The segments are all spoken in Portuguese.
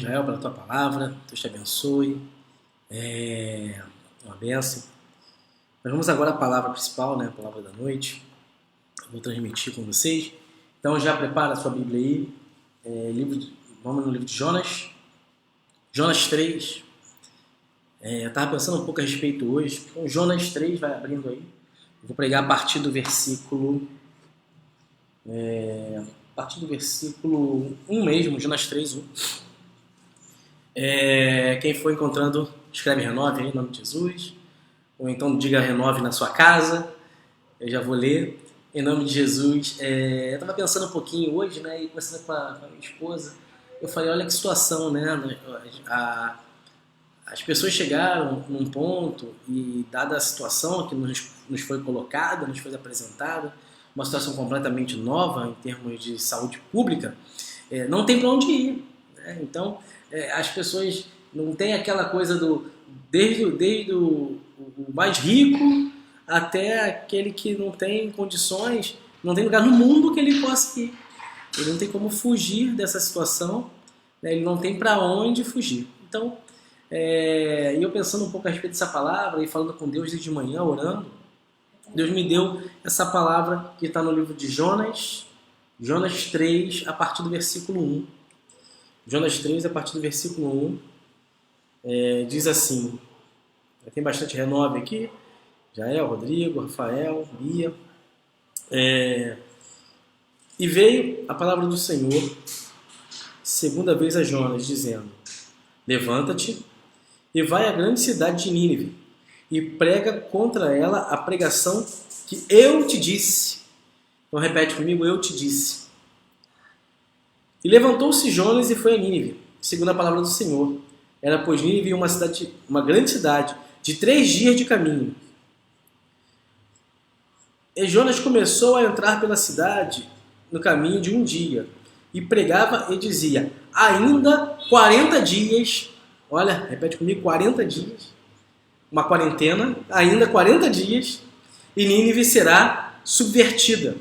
Israel, pela tua palavra. Deus te abençoe. Uma bênção. Nós vamos agora à palavra principal, né? A palavra da noite. Eu vou transmitir com vocês. Então já prepara a sua Bíblia aí. Vamos no livro de Jonas. Jonas 3. Eu estava pensando um pouco a respeito hoje. Então Jonas 3, vai abrindo aí. Eu vou pregar a partir do versículo... a partir do versículo 1 mesmo, Jonas 3, 1. Quem for encontrando, escreve renove aí em nome de Jesus. Ou então diga renove na sua casa. Eu já vou ler. Em nome de Jesus. Eu estava pensando um pouquinho hoje, né? E conversando com a minha esposa. Eu falei, olha que situação, né? As pessoas chegaram num ponto e, dada a situação que nos foi colocada, nos foi apresentada, uma situação completamente nova em termos de saúde pública, não tem para onde ir, né? Então, as pessoas não têm aquela coisa desde o mais rico até aquele que não tem condições, não tem lugar no mundo que ele possa ir. Ele não tem como fugir dessa situação, né? Ele não tem para onde fugir. Então, eu pensando um pouco a respeito dessa palavra e falando com Deus desde de manhã, orando, Deus me deu essa palavra que está no livro de Jonas 3, a partir do versículo 1. Jonas 3, a partir do versículo 1, diz assim, tem bastante renove aqui, Jael, Rodrigo, Rafael, Bia. E veio a palavra do Senhor, segunda vez a Jonas, dizendo, levanta-te e vai à grande cidade de Nínive, e prega contra ela a pregação que eu te disse. Então repete comigo, eu te disse. E levantou-se Jonas e foi a Nínive, segundo a palavra do Senhor. Era, pois, Nínive uma grande cidade, de 3 dias de caminho. E Jonas começou a entrar pela cidade no caminho de um dia, e pregava e dizia, ainda 40 dias, olha, repete comigo, 40 dias, uma quarentena, ainda 40 dias, e Nínive será subvertida.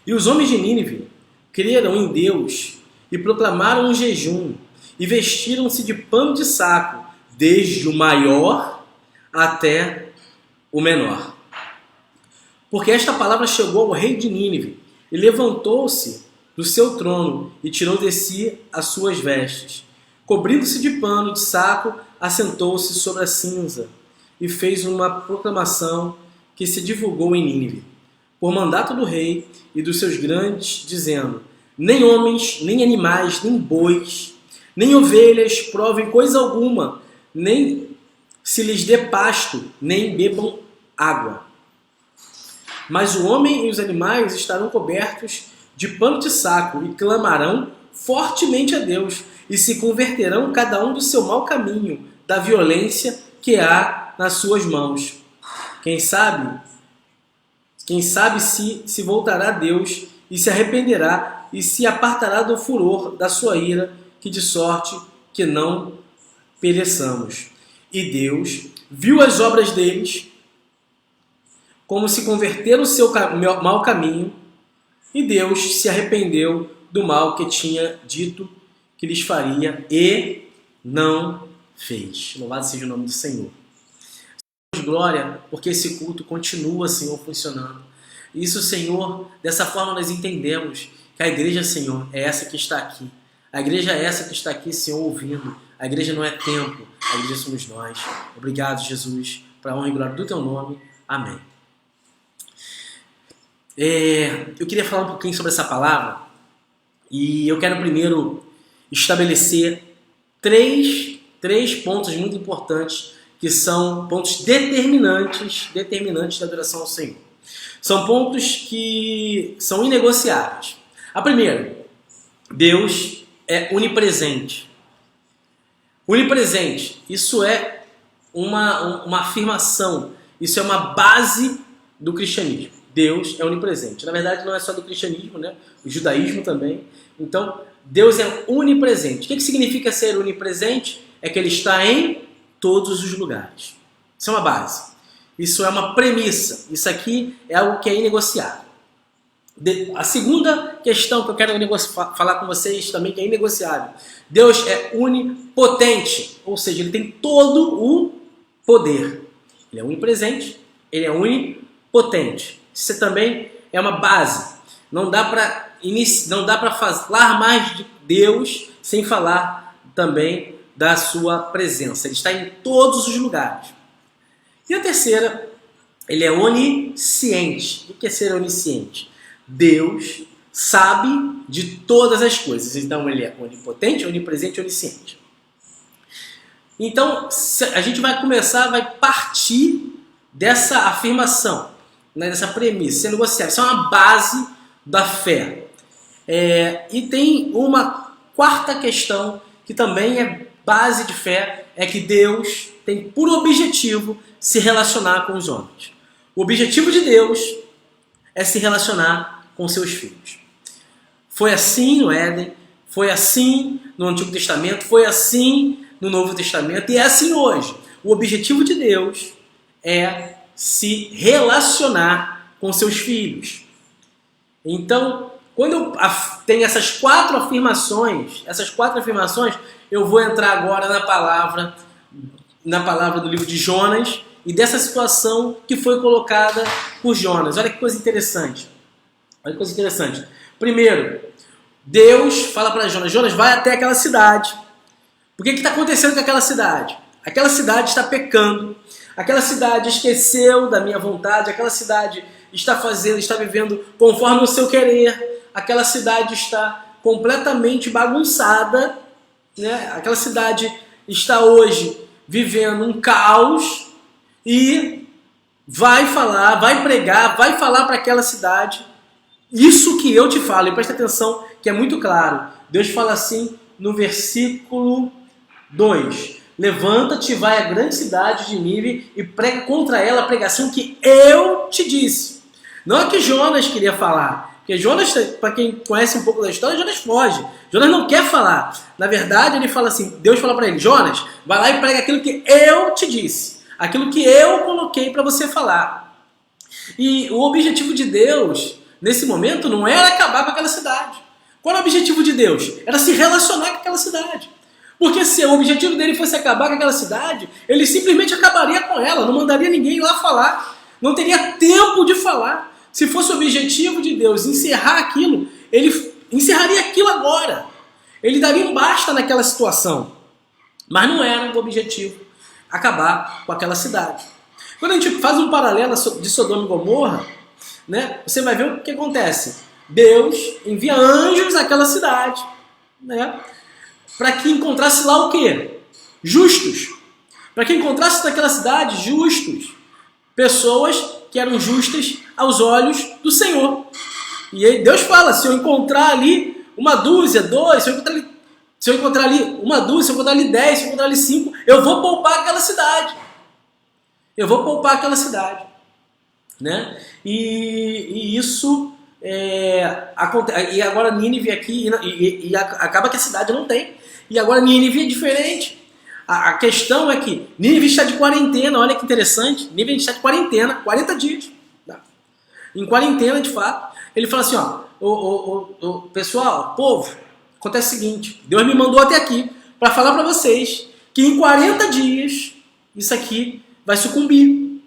E os homens de Nínive creram em Deus e proclamaram um jejum e vestiram-se de pano de saco, desde o maior até o menor. Porque esta palavra chegou ao rei de Nínive e levantou-se do seu trono e tirou de si as suas vestes. Cobrindo-se de pano de saco, assentou-se sobre a cinza e fez uma proclamação que se divulgou em Nínive, por mandato do rei e dos seus grandes, dizendo, nem homens, nem animais, nem bois, nem ovelhas provem coisa alguma, nem se lhes dê pasto, nem bebam água. Mas o homem e os animais estarão cobertos de pano de saco e clamarão fortemente a Deus e se converterão cada um do seu mau caminho, da violência que há nas suas mãos. Quem sabe se voltará a Deus e se arrependerá e se apartará do furor da sua ira, que de sorte que não pereçamos. E Deus viu as obras deles, como se converteram o seu mau caminho, e Deus se arrependeu do mal que tinha dito que lhes faria e não fez. Louvado seja o nome do Senhor. Glória, porque esse culto continua, Senhor, funcionando. Isso, Senhor, dessa forma nós entendemos que a igreja, Senhor, é essa que está aqui. A igreja é essa que está aqui, Senhor, ouvindo. A igreja não é templo, a igreja somos nós. Obrigado, Jesus, para a honra e glória do teu nome. Amém. Eu queria falar um pouquinho sobre essa palavra e eu quero primeiro estabelecer três pontos muito importantes que são pontos determinantes da adoração ao Senhor. São pontos que são inegociáveis. A primeira, Deus é onipresente. Onipresente, isso é uma afirmação, isso é uma base do cristianismo. Deus é onipresente. Na verdade, não é só do cristianismo, né? O judaísmo também. Então, Deus é onipresente. O que significa ser onipresente? É que Ele está em todos os lugares. Isso é uma base. Isso é uma premissa. Isso aqui é algo que é inegociável. A segunda questão que eu quero falar com vocês também, que é inegociável. Deus é onipotente, ou seja, ele tem todo o poder. Ele é onipresente, ele é onipotente. Isso também é uma base. Não dá para falar mais de Deus sem falar também da sua presença. Ele está em todos os lugares. E a terceira, ele é onisciente. O que é ser onisciente? Deus sabe de todas as coisas. Então ele é onipotente, onipresente e onisciente. Então a gente vai partir dessa afirmação, né, dessa premissa, sendo negociável. Isso é uma base da fé. E tem uma quarta questão que também é base de fé, é que Deus tem por objetivo se relacionar com os homens. O objetivo de Deus é se relacionar com seus filhos. Foi assim no Éden, foi assim no Antigo Testamento, foi assim no Novo Testamento e é assim hoje. O objetivo de Deus é se relacionar com seus filhos. Então, quando eu tenho essas quatro afirmações, eu vou entrar agora na palavra do livro de Jonas e dessa situação que foi colocada por Jonas. Olha que coisa interessante. Primeiro, Deus fala para Jonas: Jonas, vai até aquela cidade. O que está acontecendo com aquela cidade? Aquela cidade está pecando. Aquela cidade esqueceu da minha vontade. Aquela cidade está vivendo conforme o seu querer. Aquela cidade está completamente bagunçada, né? Aquela cidade está hoje vivendo um caos e vai pregar, vai falar para aquela cidade isso que eu te falo. E presta atenção que é muito claro. Deus fala assim no versículo 2: levanta-te e vai à grande cidade de Nínive e prega contra ela a pregação que eu te disse. Não é que Jonas queria falar. Porque Jonas, para quem conhece um pouco da história, Jonas foge. Jonas não quer falar. Na verdade, ele fala assim, Deus fala para ele: Jonas, vai lá e prega aquilo que eu te disse. Aquilo que eu coloquei para você falar. E o objetivo de Deus, nesse momento, não era acabar com aquela cidade. Qual era o objetivo de Deus? Era se relacionar com aquela cidade. Porque se o objetivo dele fosse acabar com aquela cidade, ele simplesmente acabaria com ela, não mandaria ninguém lá falar. Não teria tempo de falar. Se fosse o objetivo de Deus encerrar aquilo, ele encerraria aquilo agora. Ele daria um basta naquela situação. Mas não era o objetivo acabar com aquela cidade. Quando a gente faz um paralelo de Sodoma e Gomorra, né, você vai ver o que acontece. Deus envia anjos àquela cidade, né, para que encontrasse lá o quê? Justos. Para que encontrasse naquela cidade justos. Pessoas que eram justas aos olhos do Senhor. E aí Deus fala: se eu encontrar ali uma dúzia, dois, se eu encontrar ali uma dúzia, se eu encontrar ali 10, se eu encontrar ali 5, eu vou poupar aquela cidade. Né? E isso acontece. E agora Nínive aqui, e acaba que a cidade não tem. E agora Nínive é diferente. A questão é que Nínive está de quarentena. Olha que interessante. Nínive está de quarentena, 40 dias. Em quarentena, de fato. Ele fala assim, pessoal, povo, acontece o seguinte: Deus me mandou até aqui para falar para vocês que em 40 dias isso aqui vai sucumbir.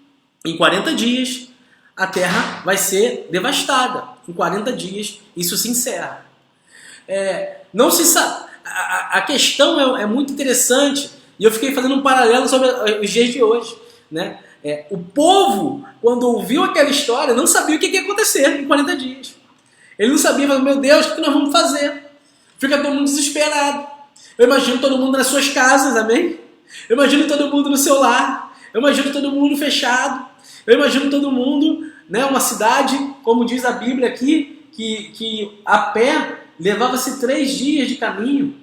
Em 40 dias a terra vai ser devastada. Em 40 dias isso se encerra. Não se sabe. A questão é muito interessante e eu fiquei fazendo um paralelo sobre os dias de hoje, né? O povo, quando ouviu aquela história, não sabia o que ia acontecer em 40 dias. Ele não sabia, mas, meu Deus, o que nós vamos fazer? Fica todo mundo desesperado. Eu imagino todo mundo nas suas casas, amém? Eu imagino todo mundo no seu lar. Eu imagino todo mundo fechado. Eu imagino todo mundo, né, uma cidade, como diz a Bíblia aqui, que a pé levava-se 3 dias de caminho.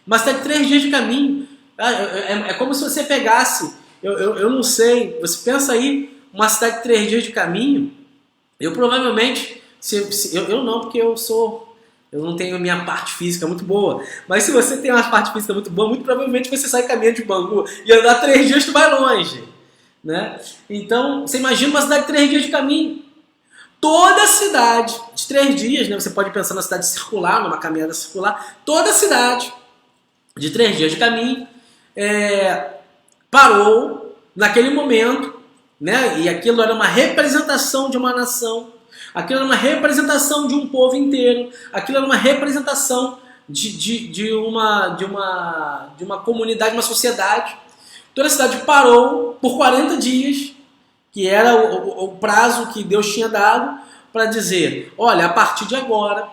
Uma cidade de 3 dias de caminho. É como se você pegasse, eu não sei, você pensa aí, uma cidade de 3 dias de caminho. Eu provavelmente, eu não, porque eu não tenho minha parte física muito boa. Mas se você tem uma parte física muito boa, muito provavelmente você sai caminhando de Bangu e andar 3 dias tu vai longe, né? Então, você imagina uma cidade de 3 dias de caminho. toda a cidade, de 3 dias, né? Você pode pensar na cidade circular, numa caminhada circular, toda a cidade, de 3 dias de caminho, parou naquele momento, né? E aquilo era uma representação de uma nação, aquilo era uma representação de um povo inteiro, aquilo era uma representação de uma comunidade, uma sociedade. Toda a cidade parou por 40 dias, que era o prazo que Deus tinha dado para dizer, olha, a partir de agora,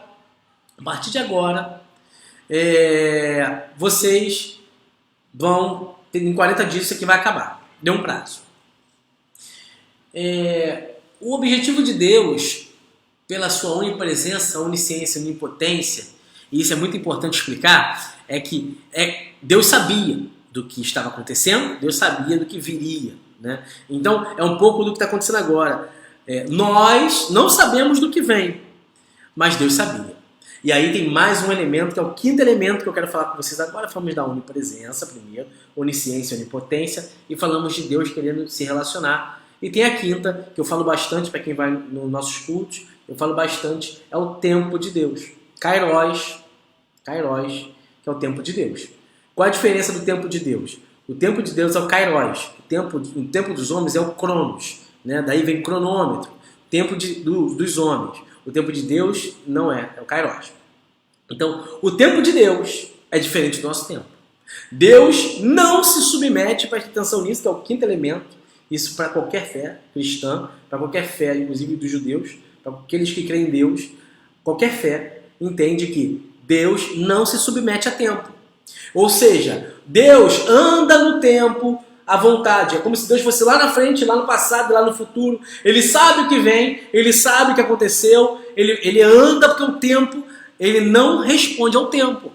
vocês vão, em 40 dias isso aqui vai acabar. Deu um prazo. O objetivo de Deus, pela sua onipresença, onisciência, onipotência, e isso é muito importante explicar, é que Deus sabia do que estava acontecendo, Deus sabia do que viria, né? Então, é um pouco do que está acontecendo agora. Nós não sabemos do que vem, mas Deus sabia. E aí tem mais um elemento, que é o 5º elemento que eu quero falar com vocês agora. Falamos da onipresença primeiro, onisciência, onipotência, e falamos de Deus querendo se relacionar. E tem a 5ª, que eu falo bastante para quem vai nos nossos cultos, eu falo bastante, é o tempo de Deus. Kairos, que é o tempo de Deus. Qual a diferença do tempo de Deus? O tempo de Deus é o Kairos, o tempo dos homens é o Cronos, né? Daí vem cronômetro, tempo dos homens. O tempo de Deus não é o Kairos. Então, o tempo de Deus é diferente do nosso tempo. Deus não se submete, preste atenção nisso, que é o 5º elemento, isso para qualquer fé cristã, para qualquer fé, inclusive dos judeus, para aqueles que creem em Deus, qualquer fé entende que Deus não se submete a tempo. Ou seja, Deus anda no tempo à vontade. É como se Deus fosse lá na frente, lá no passado, lá no futuro. Ele sabe o que vem, ele sabe o que aconteceu, ele anda porque o tempo, ele não responde ao tempo.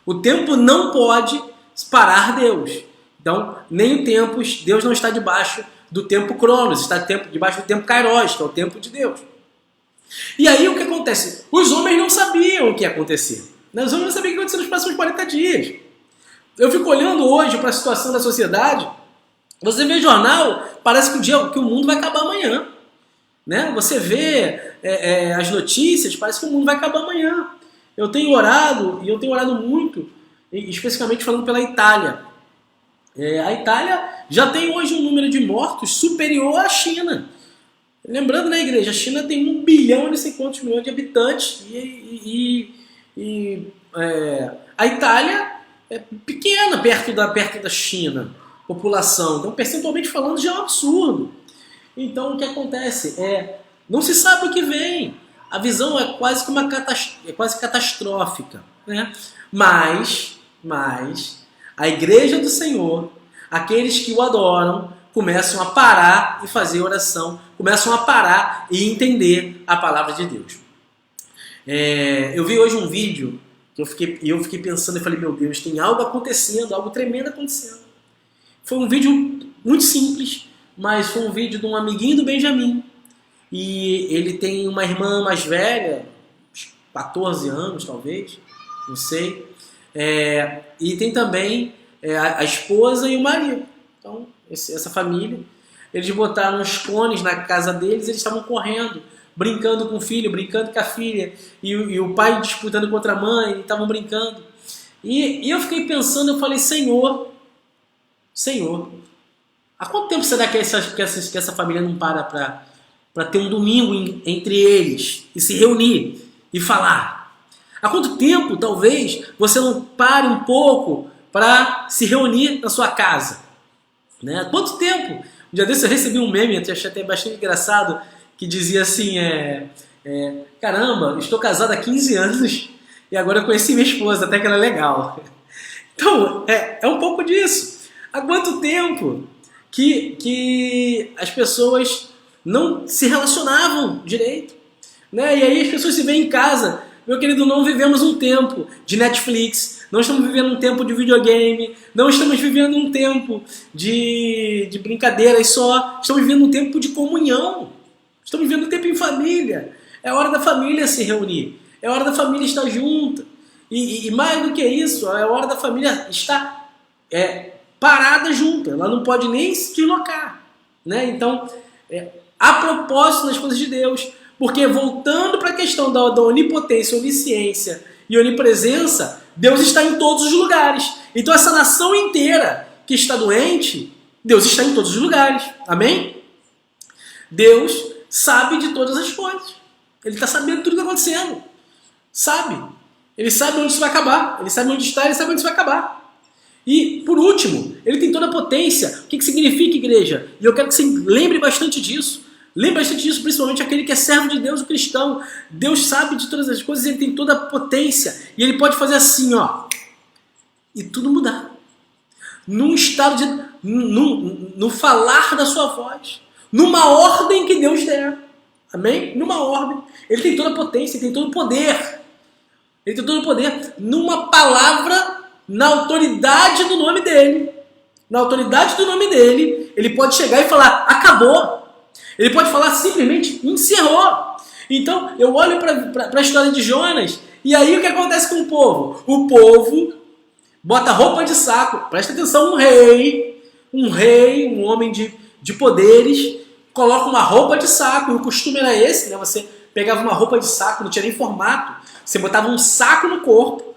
O tempo não pode parar Deus. Então, nem o tempo, Deus não está debaixo do tempo Cronos, está debaixo do tempo Kairos, que é o tempo de Deus. E aí o que acontece? Os homens não sabiam o que ia acontecer. Os homens não sabiam o que ia acontecer nos próximos 40 dias. Eu fico olhando hoje para a situação da sociedade. Você vê jornal, parece que o mundo vai acabar amanhã. Né? Você vê as notícias, parece que o mundo vai acabar amanhã. Eu tenho orado, e eu tenho orado muito, especificamente falando pela Itália. A Itália já tem hoje um número de mortos superior à China. Lembrando, né, igreja, a China tem 1 bilhão e não sei quantos milhões de habitantes e a Itália é pequena perto da China, população. Então, percentualmente falando, já é um absurdo. Então, o que acontece? Não se sabe o que vem. A visão é quase catastrófica. Né? Mas, a igreja do Senhor, aqueles que o adoram, começam a parar e fazer oração, começam a parar e entender a palavra de Deus. Eu vi hoje um vídeo que eu fiquei pensando e falei, meu Deus, tem algo acontecendo, algo tremendo acontecendo. Foi um vídeo muito simples, mas foi um vídeo de um amiguinho do Benjamin. E ele tem uma irmã mais velha, 14 anos talvez, não sei. E tem também a esposa e o marido. Então, essa família, eles botaram uns cones na casa deles, eles estavam correndo, brincando com o filho, brincando com a filha, e o pai disputando contra a mãe, estavam brincando. E eu fiquei pensando, eu falei, Senhor, há quanto tempo será que essa família não para ter um domingo entre eles e se reunir e falar? Há quanto tempo, talvez, você não pare um pouco para se reunir na sua casa? Né? Há quanto tempo? Um dia desse eu recebi um meme, eu achei até bastante engraçado, que dizia assim, caramba, estou casado há 15 anos e agora eu conheci minha esposa, até que ela é legal. Então, é um pouco disso. Há quanto tempo que as pessoas não se relacionavam direito? Né? E aí as pessoas se veem em casa. Meu querido, não vivemos um tempo de Netflix, não estamos vivendo um tempo de videogame, não estamos vivendo um tempo de brincadeiras só, estamos vivendo um tempo de comunhão, estamos vivendo um tempo em família. É hora da família se reunir, é hora da família estar junta, e mais do que isso, é hora da família estar parada junta, ela não pode nem se deslocar. Né? Então, a propósito das coisas de Deus, Porque voltando para a questão da onipotência, onisciência e onipresença, Deus está em todos os lugares. Então essa nação inteira que está doente, Deus está em todos os lugares. Amém? Deus sabe de todas as coisas. Ele está sabendo tudo que está acontecendo. Sabe. Ele sabe onde isso vai acabar. Ele sabe onde está, ele sabe onde isso vai acabar. E, por último, ele tem toda a potência. O que significa, igreja? E eu quero que você lembre bastante disso. Lembre bastante disso, principalmente aquele que é servo de Deus, o cristão. Deus sabe de todas as coisas, ele tem toda a potência. E ele pode fazer assim, ó. E tudo mudar. Num estado de... No falar da sua voz. Numa ordem que Deus der. Amém? Numa ordem. Ele tem toda a potência, ele tem todo o poder. Ele tem todo o poder. Numa palavra, na autoridade do nome dele. Na autoridade do nome dele, ele pode chegar e falar, acabou. Ele pode falar simplesmente, encerrou. Então, eu olho para a história de Jonas, e aí o que acontece com o povo? O povo bota roupa de saco. Presta atenção, um homem de poderes, coloca uma roupa de saco. E o costume era esse, né? Você pegava uma roupa de saco, não tinha nem formato. Você botava um saco no corpo,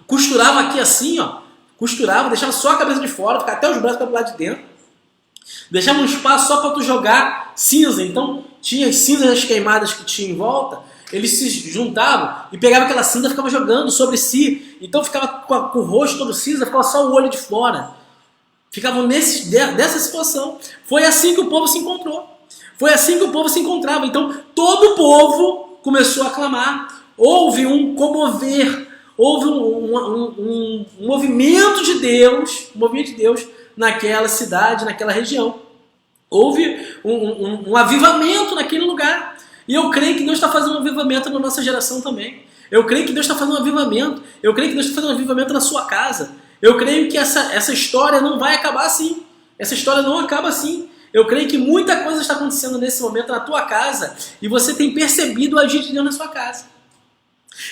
costurava aqui assim, ó. Costurava, deixava só a cabeça de fora, ficava até os braços para lá de dentro. Deixava um espaço só para tu jogar cinza. Então, tinha as cinzas queimadas que tinha em volta. Eles se juntavam e pegavam aquela cinza e ficavam jogando sobre si. Então, ficava com o rosto todo cinza, ficava só o olho de fora. Ficavam dessa situação. Foi assim que o povo se encontrou. Foi assim que o povo se encontrava. Então, todo o povo começou a clamar. Houve um comover. Houve um movimento de Deus. Um movimento de Deus naquela cidade, naquela região. Houve um avivamento naquele lugar. E eu creio que Deus está fazendo um avivamento na nossa geração também. Eu creio que Deus está fazendo um avivamento. Eu creio que Deus está fazendo um avivamento na sua casa. Eu creio que essa história não vai acabar assim. Essa história não acaba assim. Eu creio que muita coisa está acontecendo nesse momento na tua casa e você tem percebido o agir de Deus na sua casa.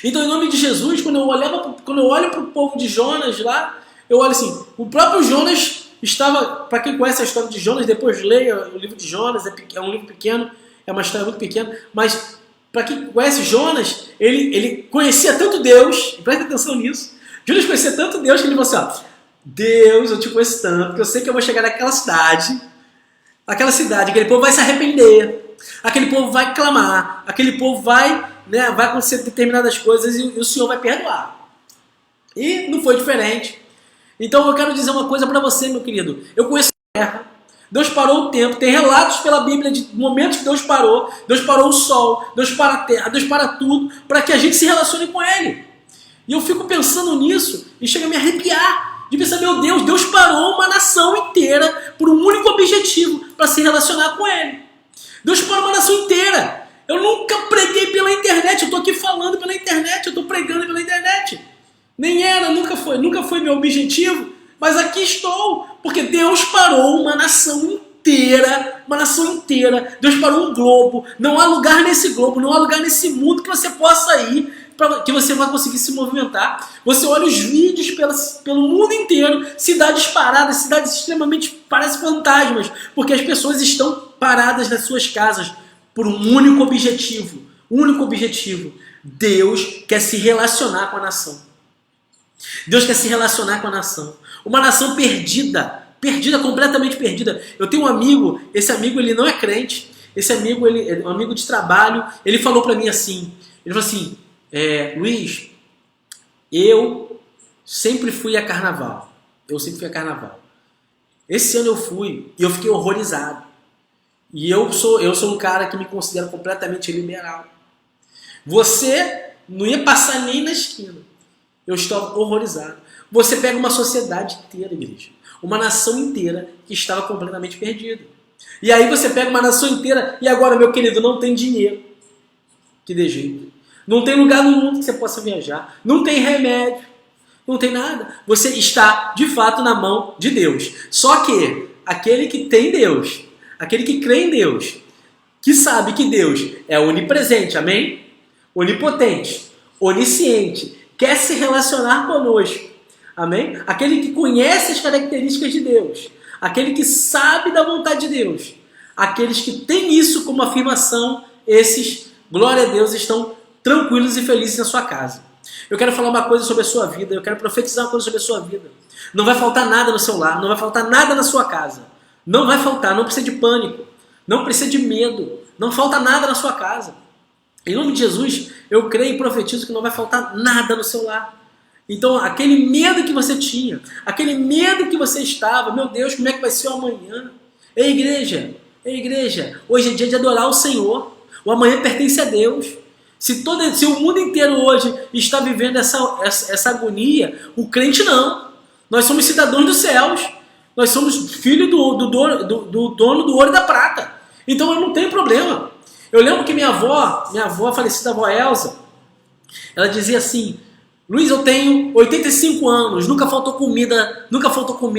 Então, em nome de Jesus, quando eu olho para o povo de Jonas lá, eu olho assim, o próprio Jonas estava, para quem conhece a história de Jonas, depois leia o livro de Jonas, é um livro pequeno, é uma história muito pequena, mas para quem conhece Jonas, ele conhecia tanto Deus, presta atenção nisso, Jonas conhecia tanto Deus que ele falou assim, ó, Deus, eu te conheço tanto, que eu sei que eu vou chegar naquela cidade, aquele povo vai se arrepender, aquele povo vai clamar, aquele povo vai acontecer determinadas coisas e o Senhor vai perdoar. E não foi diferente. Então eu quero dizer uma coisa para você, meu querido. Eu conheço a terra. Deus parou o tempo. Tem relatos pela Bíblia de momentos que Deus parou. Deus parou o sol. Deus para a terra. Deus para tudo. Para que a gente se relacione com Ele. E eu fico pensando nisso e chega a me arrepiar. De pensar, meu Deus, Deus parou uma nação inteira por um único objetivo. Para se relacionar com Ele. Deus parou uma nação inteira. Eu nunca preguei pela internet. Eu estou aqui falando pela internet. Eu estou pregando pela internet. Nem era, nunca foi meu objetivo, mas aqui estou, porque Deus parou uma nação inteira, Deus parou um globo, não há lugar nesse globo, não há lugar nesse mundo que você possa ir, que você vai conseguir se movimentar. Você olha os vídeos pelo mundo inteiro, cidades paradas, cidades extremamente, parecem fantasmas, porque as pessoas estão paradas nas suas casas por um único objetivo, Deus quer se relacionar com a nação. Deus quer se relacionar com a nação. Uma nação perdida, completamente perdida. Eu tenho um amigo, esse amigo ele não é crente, esse amigo ele é um amigo de trabalho, ele falou para mim assim, Luiz, eu sempre fui a carnaval. Esse ano eu fui e eu fiquei horrorizado. E eu sou um cara que me considero completamente liberal. Você não ia passar nem na esquina. Eu estou horrorizado. Você pega uma sociedade inteira, igreja. Uma nação inteira que estava completamente perdida. E aí você pega uma nação inteira e agora, meu querido, não tem dinheiro. Que dê jeito. Não tem lugar no mundo que você possa viajar. Não tem remédio. Não tem nada. Você está, de fato, na mão de Deus. Só que aquele que tem Deus, aquele que crê em Deus, que sabe que Deus é onipresente, amém? Onipotente, onisciente, quer se relacionar conosco, amém? Aquele que conhece as características de Deus, aquele que sabe da vontade de Deus, aqueles que têm isso como afirmação esses, glória a Deus, estão tranquilos e felizes na sua casa. Eu quero falar uma coisa sobre a sua vida, eu quero profetizar uma coisa sobre a sua vida. Não vai faltar nada no seu lar, não vai faltar nada na sua casa. Não vai faltar, não precisa de pânico, não precisa de medo, não falta nada na sua casa. Em nome de Jesus, eu creio e profetizo que não vai faltar nada no seu lar. Então, aquele medo que você tinha, aquele medo que você estava, meu Deus, como é que vai ser o amanhã? Ei, igreja, hoje é dia de adorar o Senhor. O amanhã pertence a Deus. Se o mundo inteiro hoje está vivendo essa agonia, o crente não. Nós somos cidadãos dos céus. Nós somos filhos do dono do ouro e da prata. Então eu não tenho problema. Eu lembro que minha avó, a falecida avó Elza, ela dizia assim: Luiz, eu tenho 85 anos, nunca faltou comida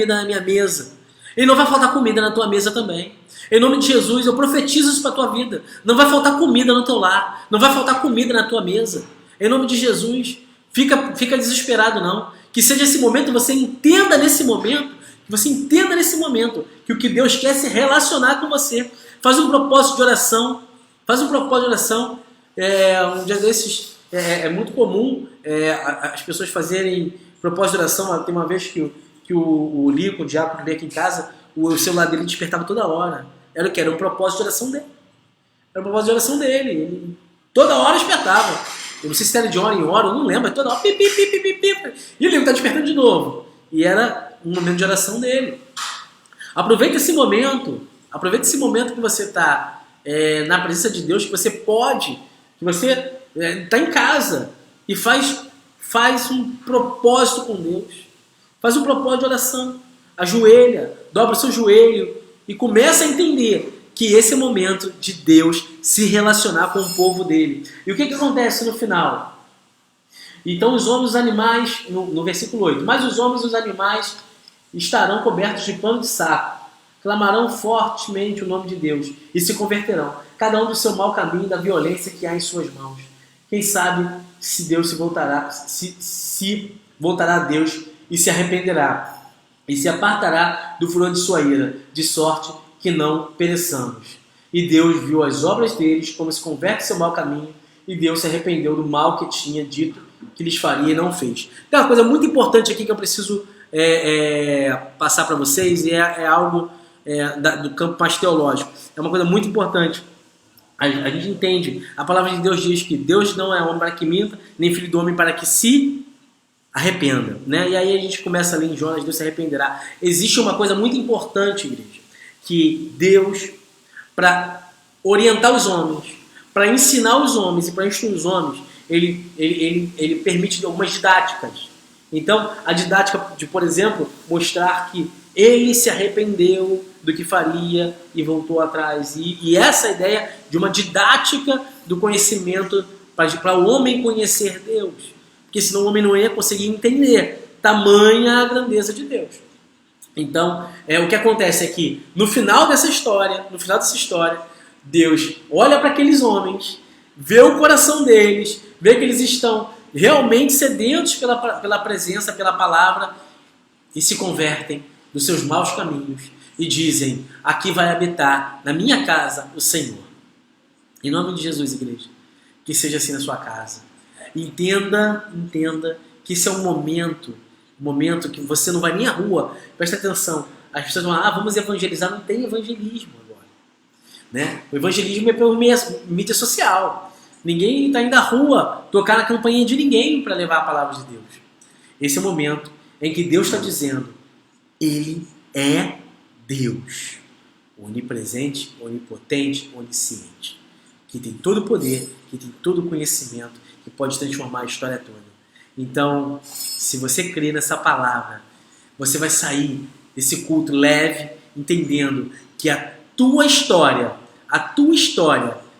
na minha mesa. E não vai faltar comida na tua mesa também. Em nome de Jesus, eu profetizo isso para a tua vida. Não vai faltar comida no teu lar. Não vai faltar comida na tua mesa. Em nome de Jesus, fica desesperado não. Que seja esse momento, você entenda nesse momento, que o que Deus quer é se relacionar com você. Faz um propósito de oração. Um dia desses, é muito comum as pessoas fazerem propósito de oração. Tem uma vez que o Lico, o diácono, veio aqui em casa, o celular dele despertava toda hora. Era o que? Era um propósito de oração dele. Ele, toda hora despertava. Eu não sei se era de hora em hora, eu não lembro, mas toda hora, pi. E o Lico está despertando de novo. E era um momento de oração dele. Aproveita esse momento que você está na presença de Deus, que você está em casa e faz um propósito com Deus. Faz um propósito de oração. Ajoelha, dobra o seu joelho e começa a entender que esse é o momento de Deus se relacionar com o povo dele. E o que acontece no final? Então os homens e os animais, no versículo 8, mas os homens e os animais estarão cobertos de pano de saco, clamarão fortemente o nome de Deus e se converterão, cada um do seu mau caminho e da violência que há em suas mãos. Quem sabe se Deus se voltará a Deus e se arrependerá e se apartará do furor de sua ira, de sorte que não pereçamos. E Deus viu as obras deles, como se converte seu mau caminho, e Deus se arrependeu do mal que tinha dito que lhes faria e não fez. Tem uma coisa muito importante aqui que eu preciso passar para vocês, e é algo do campo mais teológico. É uma coisa muito importante. A gente entende, a palavra de Deus diz que Deus não é homem para que minta, nem filho do homem para que se arrependa, né? E aí a gente começa ali em Jonas, Deus se arrependerá. Existe uma coisa muito importante, igreja, que Deus, para orientar os homens, para ensinar os homens e para instruir os homens, ele permite algumas didáticas. Então, a didática de, por exemplo, mostrar que ele se arrependeu do que faria e voltou atrás. E essa ideia de uma didática do conhecimento para o homem conhecer Deus. Porque senão o homem não ia conseguir entender tamanha a grandeza de Deus. Então, o que acontece é que no final dessa história, Deus olha para aqueles homens, vê o coração deles, vê que eles estão realmente sedentos pela presença, pela palavra, e se convertem dos seus maus caminhos e dizem: aqui vai habitar na minha casa o Senhor. Em nome de Jesus, igreja, que seja assim na sua casa. Entenda que esse é um momento que você não vai nem à rua. Presta atenção, as pessoas vão vamos evangelizar. Não tem evangelismo agora, né? O evangelismo é pela mídia social. Ninguém está indo à rua tocar na campainha de ninguém para levar a palavra de Deus. Esse é o momento em que Deus está dizendo: Ele é Deus, onipresente, onipotente, onisciente, que tem todo o poder, que tem todo o conhecimento, que pode transformar a história toda. Então, se você crer nessa palavra, você vai sair desse culto leve, entendendo que a tua história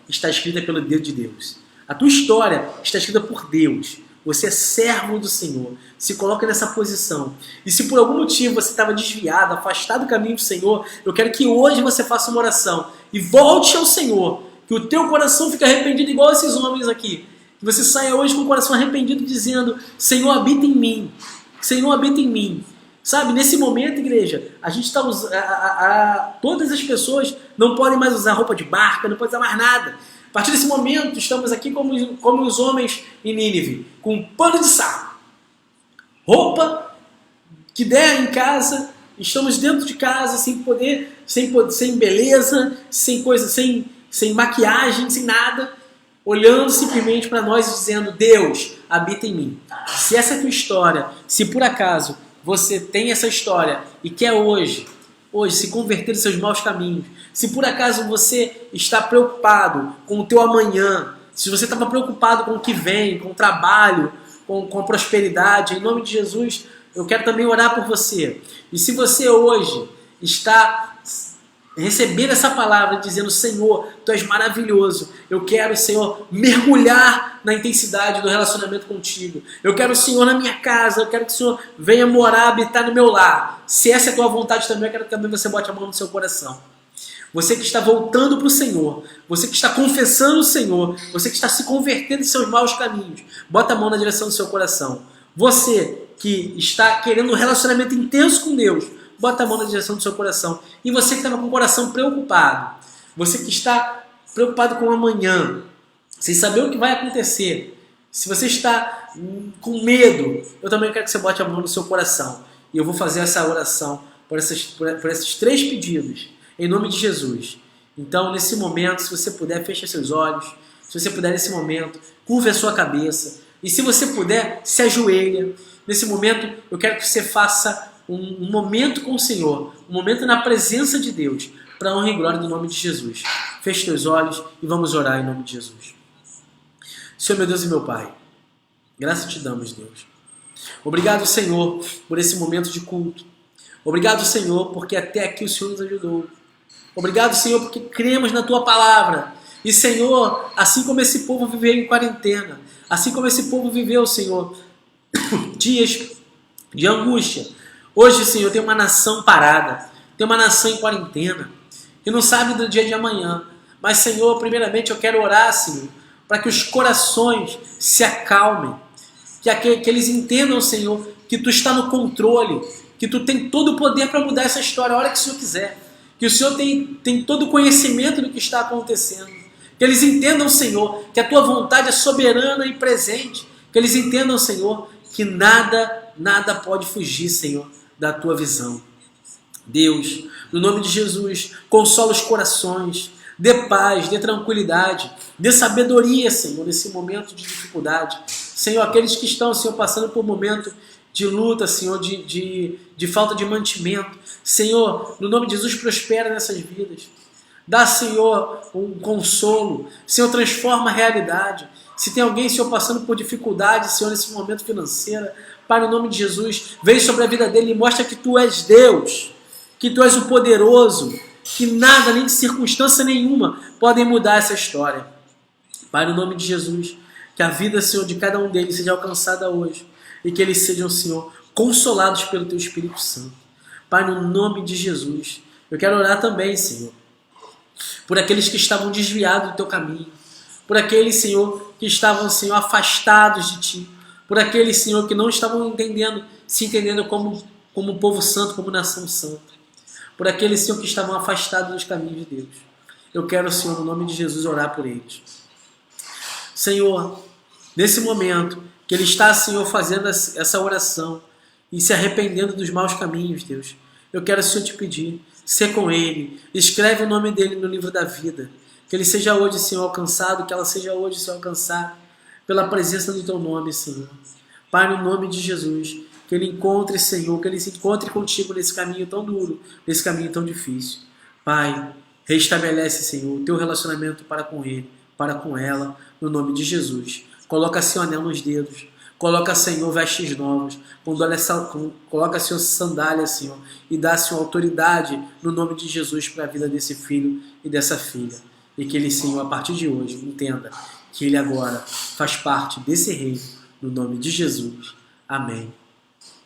está escrita pelo dedo de Deus. A tua história está escrita por Deus. Você é servo do Senhor. Se coloca nessa posição. E se por algum motivo você estava desviado, afastado do caminho do Senhor, eu quero que hoje você faça uma oração e volte ao Senhor. Que o teu coração fique arrependido igual esses homens aqui. Que você saia hoje com o coração arrependido dizendo: Senhor, habita em mim. Senhor, habita em mim. Sabe, nesse momento, igreja, a gente está todas as pessoas não podem mais usar roupa de barca, não podem usar mais nada. A partir desse momento, estamos aqui como os homens em Nínive, com um pano de saco, roupa que der em casa, estamos dentro de casa, sem beleza, sem coisa, sem maquiagem, sem nada, olhando simplesmente para nós e dizendo: Deus, habita em mim. Se essa é a tua história, se por acaso você tem essa história e quer hoje se converter dos seus maus caminhos, se por acaso você está preocupado com o teu amanhã, se você estava preocupado com o que vem, com o trabalho, com a prosperidade, em nome de Jesus, eu quero também orar por você. E se você hoje está recebendo essa palavra dizendo: Senhor, Tu és maravilhoso, eu quero, Senhor, mergulhar na intensidade do relacionamento contigo, eu quero o Senhor na minha casa, eu quero que o Senhor venha morar, habitar no meu lar. Se essa é a tua vontade também, eu quero que também você bote a mão no seu coração. Você que está voltando para o Senhor, você que está confessando o Senhor, você que está se convertendo em seus maus caminhos, bota a mão na direção do seu coração. Você que está querendo um relacionamento intenso com Deus, bota a mão na direção do seu coração. E você que estava com o coração preocupado, você que está preocupado com o amanhã, sem saber o que vai acontecer, se você está com medo, eu também quero que você bote a mão no seu coração. E eu vou fazer essa oração por esses 3 pedidos, em nome de Jesus. Então, nesse momento, se você puder, feche seus olhos. Se você puder, nesse momento, curva a sua cabeça. E se você puder, se ajoelha. Nesse momento, eu quero que você faça um momento com o Senhor, um momento na presença de Deus, para a honra e glória do nome de Jesus. Feche teus olhos e vamos orar em nome de Jesus. Senhor, meu Deus e meu Pai, graças te damos, Deus. Obrigado, Senhor, por esse momento de culto. Obrigado, Senhor, porque até aqui o Senhor nos ajudou. Obrigado, Senhor, porque cremos na Tua palavra. E, Senhor, assim como esse povo viveu em quarentena, assim como esse povo viveu, Senhor, dias de angústia, hoje, Senhor, tem uma nação parada, tem uma nação em quarentena, que não sabe do dia de amanhã. Mas, Senhor, primeiramente eu quero orar, Senhor, para que os corações se acalmem, que eles entendam, Senhor, que Tu está no controle, que Tu tem todo o poder para mudar essa história a hora que o Senhor quiser, que o Senhor tem todo o conhecimento do que está acontecendo, que eles entendam, Senhor, que a Tua vontade é soberana e presente, que eles entendam, Senhor, que nada pode fugir, Senhor, da Tua visão. Deus, no nome de Jesus, consola os corações, dê paz, dê tranquilidade, dê sabedoria, Senhor, nesse momento de dificuldade. Senhor, aqueles que estão, Senhor, passando por um momento de luta, Senhor, de falta de mantimento, Senhor, no nome de Jesus, prospera nessas vidas. Dá, Senhor, um consolo. Senhor, transforma a realidade. Se tem alguém, Senhor, passando por dificuldade, Senhor, nesse momento financeiro, Pai, no nome de Jesus, vem sobre a vida dele e mostra que Tu és Deus, que Tu és o poderoso, que nada, nem de circunstância nenhuma, podem mudar essa história. Pai, no nome de Jesus, que a vida, Senhor, de cada um deles seja alcançada hoje e que eles sejam, Senhor, consolados pelo Teu Espírito Santo. Pai, no nome de Jesus, eu quero orar também, Senhor, por aqueles que estavam desviados do Teu caminho, por aqueles, Senhor, que estavam, Senhor, afastados de Ti, por aqueles, Senhor, que não estavam se entendendo como povo santo, como nação santa, por aqueles, Senhor, que estavam afastados dos caminhos de Deus. Eu quero, Senhor, no nome de Jesus, orar por eles. Senhor, nesse momento que ele está, Senhor, fazendo essa oração e se arrependendo dos maus caminhos, Deus, eu quero, Senhor, te pedir, ser com ele, escreve o nome dele no livro da vida, que ele seja hoje, Senhor, alcançado, que ela seja hoje, Senhor, alcançada pela presença do Teu nome, Senhor. Pai, no nome de Jesus, que ele encontre, Senhor, que ele se encontre contigo nesse caminho tão duro, nesse caminho tão difícil. Pai, restabelece, Senhor, o Teu relacionamento para com ele, para com ela, no nome de Jesus. Coloca, Senhor, anel nos dedos. Coloca, Senhor, vestes novos. Coloca, Senhor, sandálias, Senhor. E dá, Senhor, autoridade no nome de Jesus para a vida desse filho e dessa filha. E que ele, Senhor, a partir de hoje, entenda que ele agora faz parte desse reino, no nome de Jesus. Amém.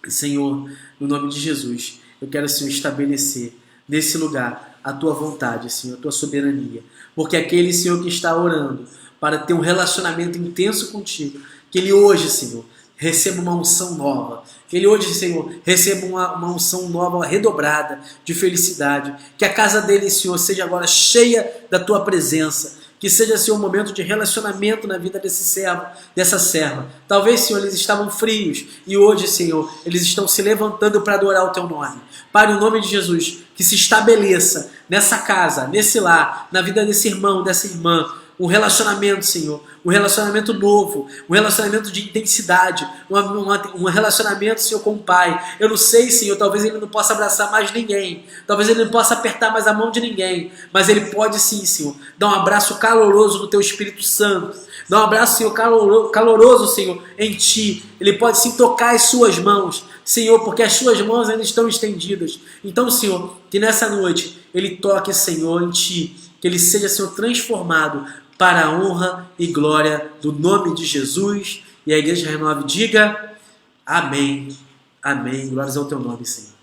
E, Senhor, no nome de Jesus, eu quero, Senhor, estabelecer nesse lugar a Tua vontade, Senhor, a Tua soberania. Porque aquele, Senhor, que está orando para ter um relacionamento intenso contigo, que ele hoje, Senhor, receba uma unção nova. Que ele hoje, Senhor, receba uma unção nova, redobrada de felicidade. Que a casa dele, Senhor, seja agora cheia da Tua presença. Que seja, Senhor, um momento de relacionamento na vida desse servo, dessa serva. Talvez, Senhor, eles estavam frios e hoje, Senhor, eles estão se levantando para adorar o Teu nome. Pai, no nome de Jesus, que se estabeleça nessa casa, nesse lar, na vida desse irmão, dessa irmã, um relacionamento, Senhor, um relacionamento novo, um relacionamento de intensidade, um relacionamento, Senhor, com o Pai. Eu não sei, Senhor, talvez ele não possa abraçar mais ninguém, talvez ele não possa apertar mais a mão de ninguém, mas ele pode sim, Senhor, dar um abraço caloroso no Teu Espírito Santo, dar um abraço, Senhor, caloroso, Senhor, em Ti. Ele pode sim tocar as Suas mãos, Senhor, porque as Suas mãos ainda estão estendidas. Então, Senhor, que nessa noite ele toque, Senhor, em Ti, que ele seja, Senhor, transformado para a honra e glória do nome de Jesus. E a igreja renove, diga amém, amém, glórias ao Teu nome, Senhor.